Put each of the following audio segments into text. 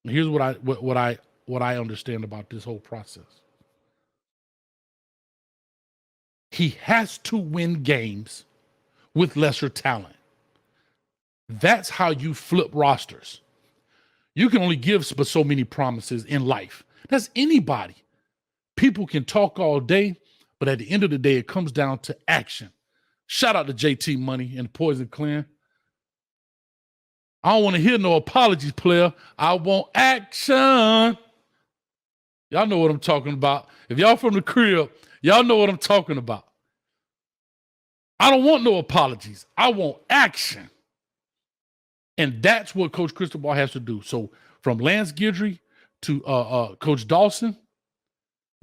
Here's what I understand about this whole process. He has to win games with lesser talent. That's how you flip rosters. You can only give but so many promises in life. That's anybody. People can talk all day, but at the end of the day, it comes down to action. Shout out to JT Money and Poison Clan. I don't want to hear no apologies, player. I want action. Y'all know what I'm talking about. If y'all from the crib, y'all know what I'm talking about. I don't want no apologies. I want action. And that's what Coach Cristobal has to do. So from Lance Guidry to Coach Dawson,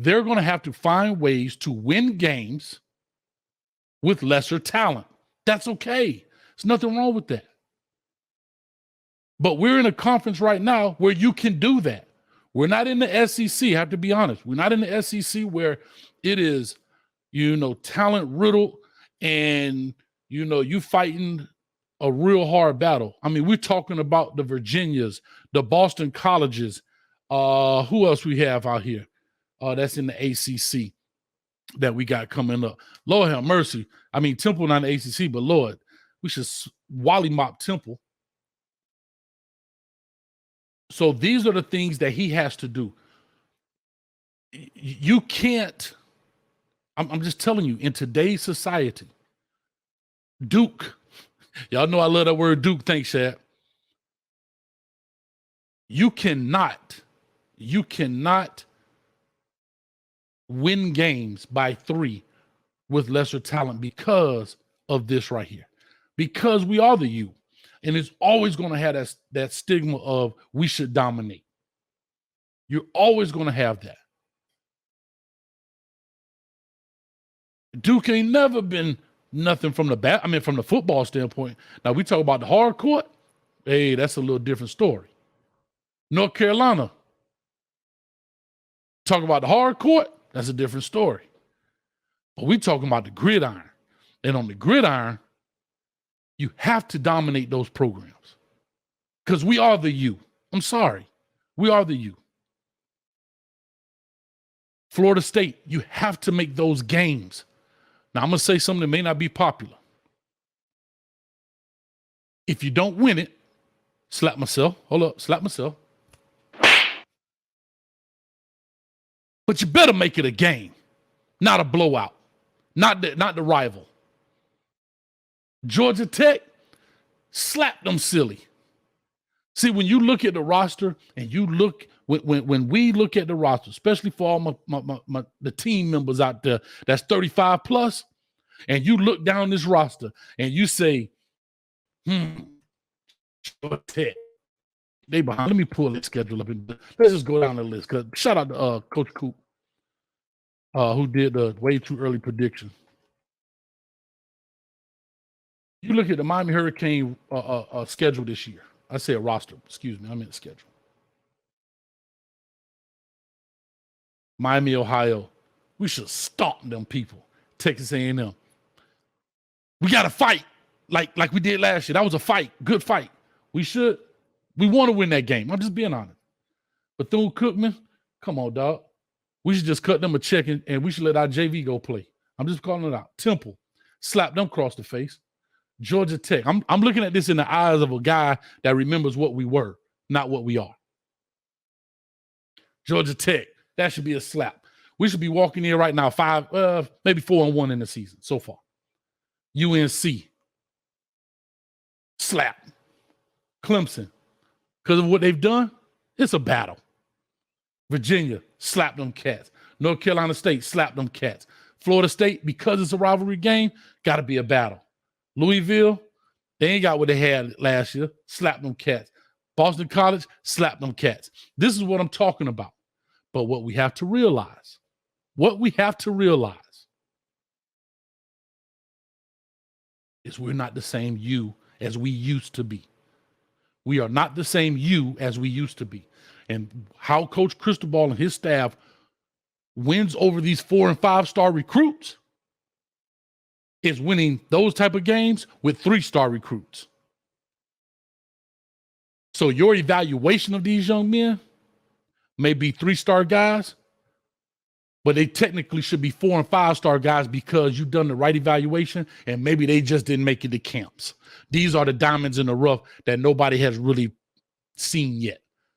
they're going to have to find ways to win games with lesser talent. That's okay. There's nothing wrong with that. But we're in a conference right now where you can do that. We're not in the SEC, I have to be honest. We're not in the SEC where it is, talent riddled and, you fighting a real hard battle. I mean, we're talking about the Virginias, the Boston colleges. Who else we have out here? That's in the ACC that we got coming up. Lord have mercy. I mean, Temple not in the ACC, but Lord, we should Wally mop Temple. So these are the things that he has to do. You can't, I'm just telling you, in today's society, Duke, y'all know I love that word Duke, thanks, Shad. You cannot win games by 3 with lesser talent because of this right here. Because we are the U. And it's always going to have that stigma of we should dominate. You're always going to have that. Duke ain't never been nothing from from the football standpoint. Now we talk about the hard court. Hey, that's a little different story. North Carolina. Talk about the hard court. That's a different story. But we talking about the gridiron. And on the gridiron, you have to dominate those programs because we are the U. I'm sorry. We are the U. Florida State, you have to make those games. Now, I'm going to say something that may not be popular. If you don't win it, slap myself. But you better make it a game, not a blowout, not the rival. Georgia Tech, slap them silly. See, when you look at the roster and you look, when we look at the roster, especially for all the team members out there, that's 35 plus, and you look down this roster and you say, Georgia Tech, they behind. Let me pull this schedule up. Let's just go down the list. Cause shout out to Coach Coop, who did the way too early prediction. You look at the Miami Hurricane schedule this year. I said roster. Excuse me. I meant schedule. Miami, Ohio. We should stomp them people. Texas A&M. We got to fight like we did last year. That was a fight. Good fight. We want to win that game. I'm just being honest. Bethune-Cookman, come on, dog. We should just cut them a check and we should let our JV go play. I'm just calling it out. Temple, slap them across the face. Georgia Tech. I'm looking at this in the eyes of a guy that remembers what we were, not what we are. Georgia Tech. That should be a slap. We should be walking in right now 5, maybe 4-1 in the season so far. UNC. Slap. Clemson. Because of what they've done, it's a battle. Virginia, slap them cats. North Carolina State, slap them cats. Florida State, because it's a rivalry game, got to be a battle. Louisville, they ain't got what they had last year. Slap them cats. Boston College, slap them cats. This is what I'm talking about. But what we have to realize is we're not the same you as we used to be. We are not the same you as we used to be. And how Coach Cristobal and his staff wins over these 4- and 5-star recruits is winning those type of games with 3-star recruits. So your evaluation of these young men may be 3-star guys, but they technically should be 4 and 5-star guys because you've done the right evaluation and maybe they just didn't make it to camps. These are the diamonds in the rough that nobody has really seen yet.